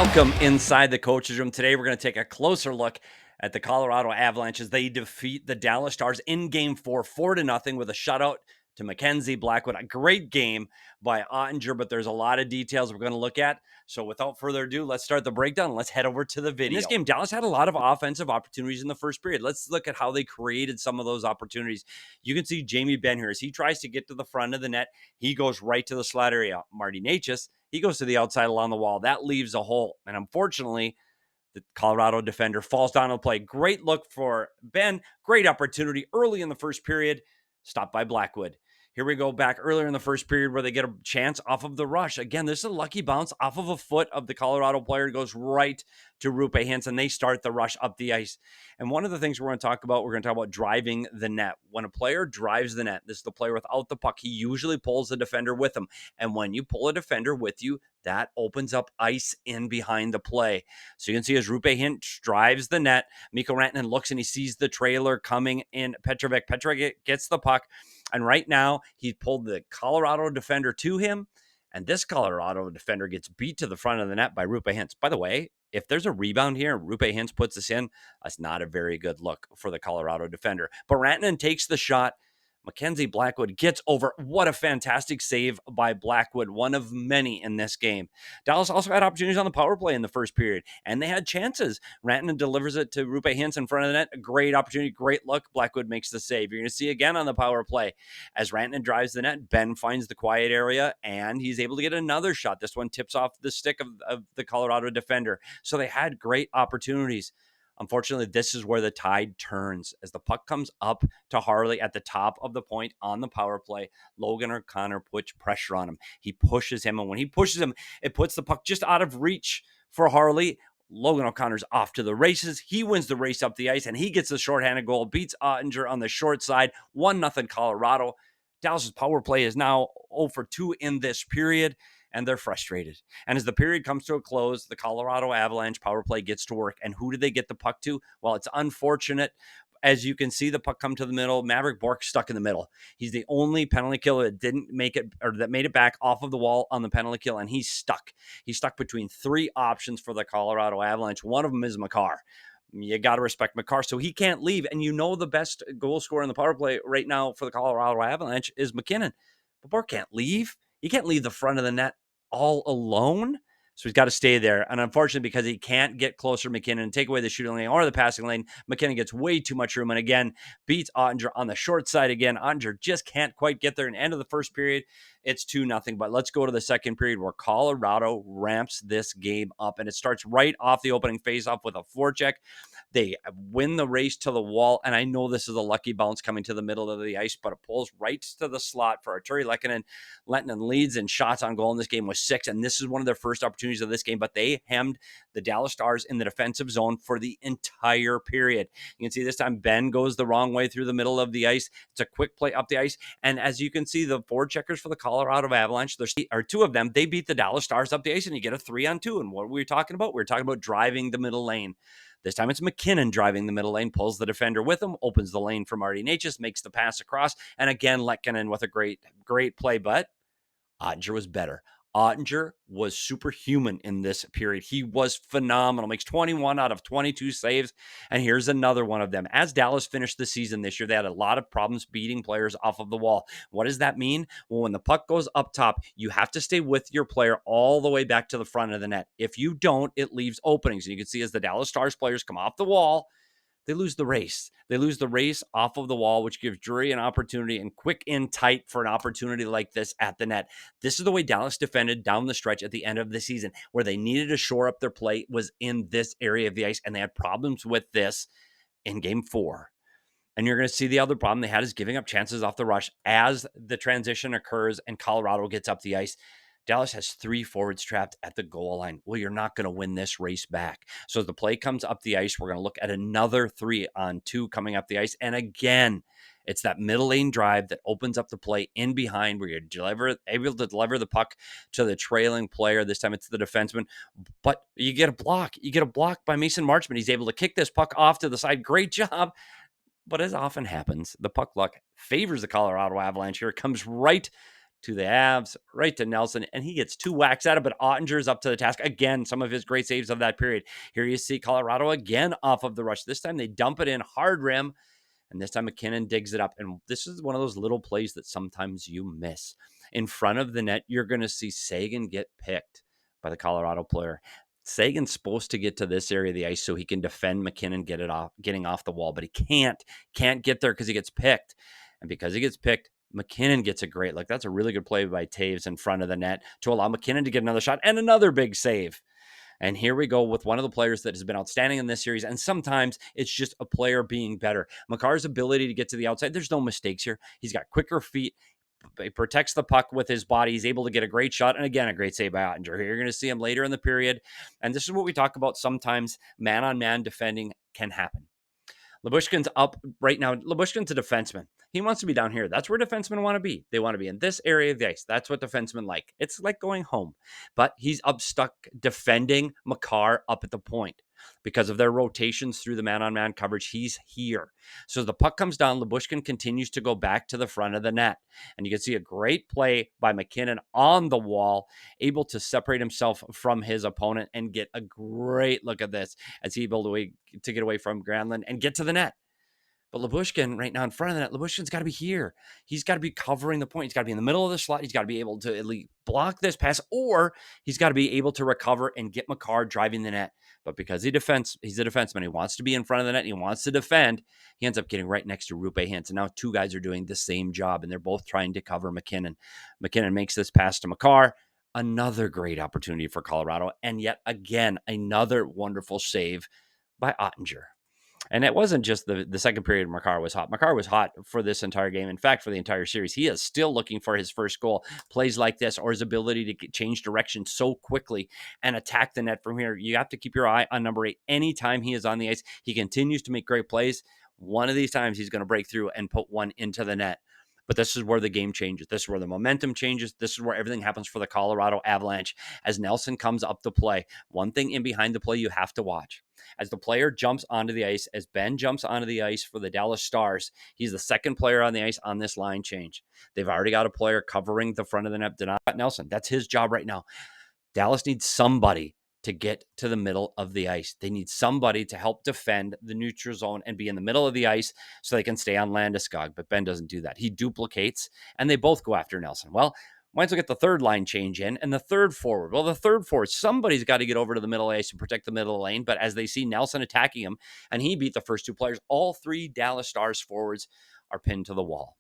Welcome inside the coach's room. Today, we're going to take a closer look at the Colorado Avalanche as they defeat the Dallas Stars in Game 4, 4-0 with a shutout to Mackenzie Blackwood. A great game by Oettinger, but there's a lot of details we're going to look at. So without further ado, let's start the breakdown. Let's head over to the video. In this game, Dallas had a lot of offensive opportunities in the first period. Let's look at how they created some of those opportunities. You can see Jamie Benn here as he tries to get to the front of the net. He goes right to the slot area. Marty Necas, he goes to the outside along the wall. That leaves a hole. And unfortunately, the Colorado defender falls down to play. Great look for Ben. Great opportunity early in the first period. Stopped by Blackwood. Here we go back earlier in the first period where they get a chance off of the rush. Again, this is a lucky bounce off of a foot of the Colorado player. It goes right to Rupe Hintz, and they start the rush up the ice. And one of the things we're going to talk about driving the net. When a player drives the net, this is the player without the puck, he usually pulls the defender with him. And when you pull a defender with you, that opens up ice in behind the play. So you can see as Rupe Hintz drives the net, Mikko Rantanen looks and he sees the trailer coming in. Petrovic gets the puck. And right now, he pulled the Colorado defender to him, and this Colorado defender gets beat to the front of the net by Rupe Hintz. By the way, if there's a rebound here, Rupe Hintz puts this in, that's not a very good look for the Colorado defender. But Rantanen takes the shot. Mackenzie Blackwood gets over. What a fantastic save by Blackwood, one of many in this game. Dallas also had opportunities on the power play in the first period, and they had chances. Rantanen delivers it to Rupe Hintz in front of the net. A great opportunity, great look. Blackwood makes the save. You're going to see again on the power play. As Rantanen drives the net, Ben finds the quiet area, and he's able to get another shot. This one tips off the stick of the Colorado defender. So they had great opportunities. Unfortunately, this is where the tide turns. As the puck comes up to Harley at the top of the point on the power play, Logan O'Connor puts pressure on him. He pushes him, and when he pushes him, it puts the puck just out of reach for Harley. Logan O'Connor's off to the races. He wins the race up the ice, and he gets the shorthanded goal, beats Oettinger on the short side, 1-0 Colorado. Dallas's power play is now 0 for 2 in this period, and they're frustrated. And as the period comes to a close, the Colorado Avalanche power play gets to work. And who do they get the puck to? Well, it's unfortunate. As you can see, the puck come to the middle. Maverick Bourque stuck in the middle. He's the only penalty killer that didn't make it, or that made it back off of the wall on the penalty kill, and he's stuck. He's stuck between three options for the Colorado Avalanche. One of them is Makar. You got to respect Makar, so he can't leave. And you know the best goal scorer in the power play right now for the Colorado Avalanche is McKinnon. But Bourque can't leave. He can't leave the front of the net all alone. So he's got to stay there. And unfortunately, because he can't get closer to McKinnon and take away the shooting lane or the passing lane, McKinnon gets way too much room and again beats Oettinger on the short side again. Oettinger just can't quite get there. And end of the first period, it's 2-0. But let's go to the second period where Colorado ramps this game up. And it starts right off the opening faceoff with a forecheck. They win the race to the wall. And I know this is a lucky bounce coming to the middle of the ice, but it pulls right to the slot for Arturi Lehkonen. Lehkonen leads in shots on goal in this game with 6. And this is one of their first opportunities of this game, but they hemmed the Dallas Stars in the defensive zone for the entire period. You can see this time Ben goes the wrong way through the middle of the ice. It's a quick play up the ice. And as you can see, the forward checkers for the Colorado Avalanche, there are 2 of them. They beat the Dallas Stars up the ice and you get a 3-on-2. And what were we talking about? We were talking about driving the middle lane. This time it's McKinnon driving the middle lane, pulls the defender with him, opens the lane for Marty Necas, makes the pass across. And again, Lehkonen with a great play, but Oettinger was better. Oettinger was superhuman in this period. He was phenomenal. Makes 21 out of 22 saves. And here's another one of them. As Dallas finished the season this year, they had a lot of problems beating players off of the wall. What does that mean? Well, when the puck goes up top, you have to stay with your player all the way back to the front of the net. If you don't, it leaves openings. And you can see as the Dallas Stars players come off the wall, they lose the race. They lose the race off of the wall, which gives Drury an opportunity and quick in tight for an opportunity like this at the net. This is the way Dallas defended down the stretch at the end of the season, where they needed to shore up their play was in this area of the ice, and they had problems with this in Game 4. And you're going to see the other problem they had is giving up chances off the rush as the transition occurs and Colorado gets up the ice. Dallas has 3 forwards trapped at the goal line. Well, you're not going to win this race back. So as the play comes up the ice, we're going to look at another 3-on-2 coming up the ice. And again, it's that middle lane drive that opens up the play in behind where you're able to deliver the puck to the trailing player. This time it's the defenseman. But you get a block. You get a block by Mason Marchment. He's able to kick this puck off to the side. Great job. But as often happens, the puck luck favors the Colorado Avalanche here. It comes right to the Avs, right to Nelson, and he gets 2 whacks at it, but Oettinger's up to the task. Again, some of his great saves of that period. Here you see Colorado again off of the rush. This time they dump it in hard rim, and this time McKinnon digs it up. And this is one of those little plays that sometimes you miss. In front of the net, you're going to see Seguin get picked by the Colorado player. Sagan's supposed to get to this area of the ice so he can defend McKinnon getting off the wall, but he can't get there because he gets picked. And because he gets picked, McKinnon gets a great look. That's a really good play by Taves in front of the net to allow McKinnon to get another shot and another big save. And here we go with one of the players that has been outstanding in this series. And sometimes it's just a player being better. Makar's ability to get to the outside, there's no mistakes here. He's got quicker feet. He protects the puck with his body. He's able to get a great shot. And again, a great save by Oettinger. You're going to see him later in the period. And this is what we talk about. Sometimes man-on-man defending can happen. Lyubushkin's up right now. Lyubushkin's a defenseman. He wants to be down here. That's where defensemen want to be. They want to be in this area of the ice. That's what defensemen like. It's like going home. But he's up stuck defending Makar up at the point. Because of their rotations through the man-on-man coverage, he's here. So as the puck comes down, Lyubushkin continues to go back to the front of the net. And you can see a great play by McKinnon on the wall, able to separate himself from his opponent and get a great look at this as he's able to get away from Granlund and get to the net. But Lyubushkin right now in front of the net, Lyubushkin's got to be here. He's got to be covering the point. He's got to be in the middle of the slot. He's got to be able to at least block this pass, or he's got to be able to recover and get Makar driving the net. But because he's a defenseman, he wants to be in front of the net, and he wants to defend, he ends up getting right next to Rupe Hintz. And now 2 guys are doing the same job, and they're both trying to cover McKinnon. McKinnon makes this pass to Makar. Another great opportunity for Colorado. And yet again, another wonderful save by Oettinger. And it wasn't just the second period Makar was hot. Makar was hot for this entire game. In fact, for the entire series. He is still looking for his first goal. Plays like this, or his ability to change direction so quickly and attack the net from here. You have to keep your eye on number 8. Anytime he is on the ice, he continues to make great plays. One of these times he's going to break through and put one into the net. But this is where the game changes. This is where the momentum changes. This is where everything happens for the Colorado Avalanche. As Nelson comes up to play, one thing in behind the play you have to watch. As the player jumps onto the ice, as Ben jumps onto the ice for the Dallas Stars, he's the second player on the ice on this line change. They've already got a player covering the front of the net, Donat Nelson. That's his job right now. Dallas needs somebody to get to the middle of the ice. They need somebody to help defend the neutral zone and be in the middle of the ice so they can stay on Landeskog. But Ben doesn't do that. He duplicates, and they both go after Nelson. Well, might as well get the third line change in and the third forward. Well, the third forward, somebody's got to get over to the middle of the ice to protect the middle lane. But as they see Nelson attacking him, and he beat the first 2 players, all 3 Dallas Stars forwards are pinned to the wall.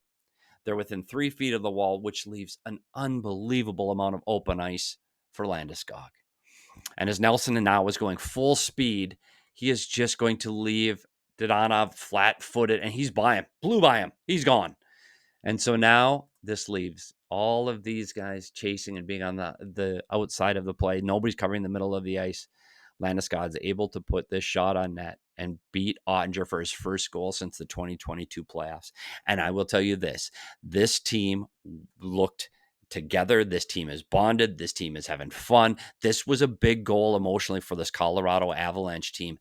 They're within 3 feet of the wall, which leaves an unbelievable amount of open ice for Landeskog. And as Nelson now is going full speed, he is just going to leave Dadonov flat-footed, and he's by him. Blew by him. He's gone. And so now this leaves all of these guys chasing and being on the outside of the play. Nobody's covering the middle of the ice. Landeskog's able to put this shot on net and beat Oettinger for his first goal since the 2022 playoffs. And I will tell you this team looked together. This team is bonded. This team is having fun. This was a big goal emotionally for this Colorado Avalanche team.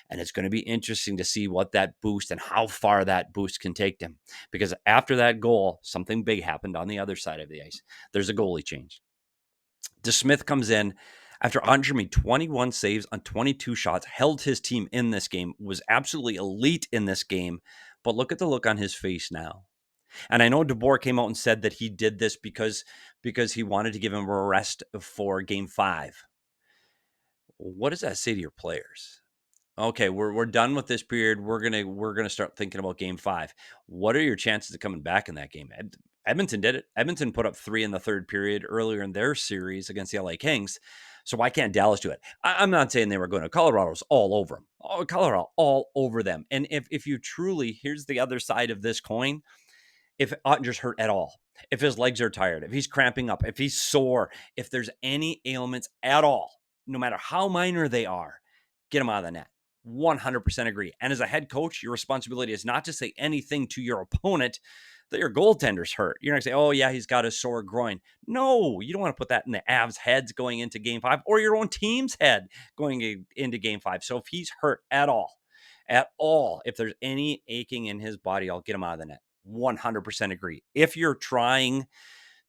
And it's going to be interesting to see what that boost and how far that boost can take them. Because after that goal, something big happened on the other side of the ice. There's a goalie change. DeSmith comes in after Oettinger made 21 saves on 22 shots, held his team in this game, was absolutely elite in this game. But look at the look on his face now. And I know DeBoer came out and said that he did this because he wanted to give him a rest for Game 5. What does that say to your players? Okay, we're done with this period. We're gonna start thinking about Game 5. What are your chances of coming back in that game? Edmonton did it. Edmonton put up 3 in the third period earlier in their series against the LA Kings. So why can't Dallas do it? I'm not saying they were going to. Colorado's all over them. Oh, Colorado all over them. And if you truly, here's the other side of this coin. If Oettinger's hurt at all, if his legs are tired, if he's cramping up, if he's sore, if there's any ailments at all, no matter how minor they are, get him out of the net. 100% agree. And as a head coach, your responsibility is not to say anything to your opponent that your goaltender's hurt. You're not going to say, oh, yeah, he's got a sore groin. No, you don't want to put that in the Avs' heads going into Game 5 or your own team's head going into Game 5. So if he's hurt at all, if there's any aching in his body, I'll get him out of the net. 100% agree. If you're trying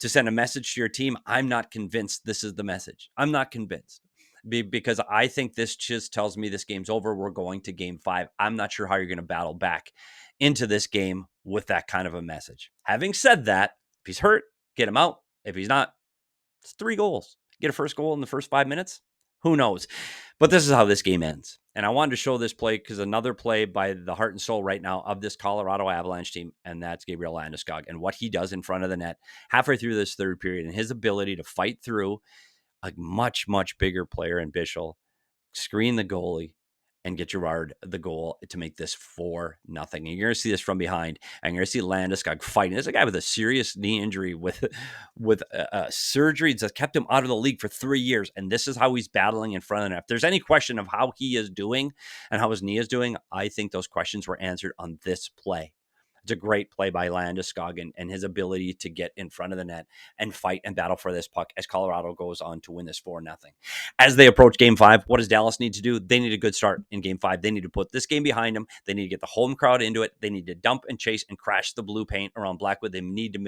to send a message to your team. I'm not convinced this is the message. I'm not convinced because I think this just tells me this game's over. We're going to game 5. I'm not sure how you're going to battle back into this game with that kind of a message. Having said that, if he's hurt, get him out. If he's not, it's 3 goals. Get a first goal in the first 5 minutes. Who knows? But this is how this game ends. And I wanted to show this play because another play by the heart and soul right now of this Colorado Avalanche team, and that's Gabriel Landeskog and what he does in front of the net halfway through this third period and his ability to fight through a much, much bigger player in Bichel, screen the goalie, and get Girard the goal to make this 4-0. And you're going to see this from behind. And you're going to see Landeskog fighting. This is a guy with a serious knee injury with surgery that kept him out of the league for 3 years. And this is how he's battling in front of the net. If there's any question of how he is doing and how his knee is doing, I think those questions were answered on this play. It's a great play by Landeskog and his ability to get in front of the net and fight and battle for this puck as Colorado goes on to win this 4-0. As they approach Game 5, what does Dallas need to do? They need a good start in Game 5. They need to put this game behind them. They need to get the home crowd into it. They need to dump and chase and crash the blue paint around Blackwood. They need to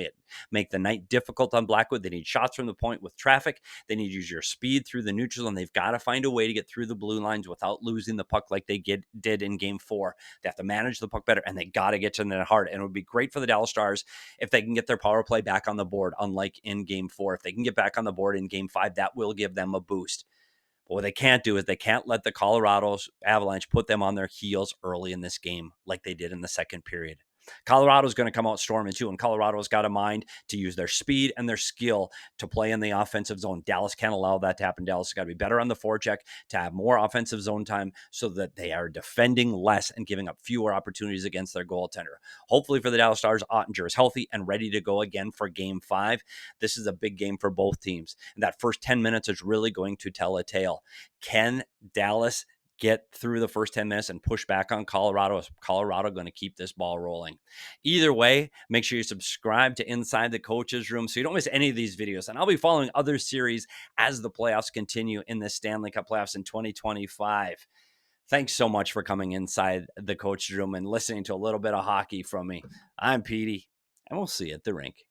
make the night difficult on Blackwood. They need shots from the point with traffic. They need to use your speed through the neutral, and they've got to find a way to get through the blue lines without losing the puck like they did in Game 4. They have to manage the puck better, and they got to get to the net hard. And it would be great for the Dallas Stars if they can get their power play back on the board, unlike in Game 4. If they can get back on the board in Game 5, that will give them a boost. But what they can't do is they can't let the Colorado Avalanche put them on their heels early in this game like they did in the second period. Colorado's going to come out storming too, and Colorado's got a mind to use their speed and their skill to play in the offensive zone. Dallas can't allow that to happen. Dallas has got to be better on the forecheck to have more offensive zone time so that they are defending less and giving up fewer opportunities against their goaltender. Hopefully for the Dallas Stars, Oettinger is healthy and ready to go again for Game 5. This is a big game for both teams, and that first 10 minutes is really going to tell a tale. Can Dallas get through the first 10 minutes and push back on Colorado? Is Colorado going to keep this ball rolling? Either way, make sure you subscribe to Inside the Coach's Room so you don't miss any of these videos. And I'll be following other series as the playoffs continue in the Stanley Cup Playoffs in 2025. Thanks so much for coming inside the Coach's Room and listening to a little bit of hockey from me. I'm Petey, and we'll see you at the rink.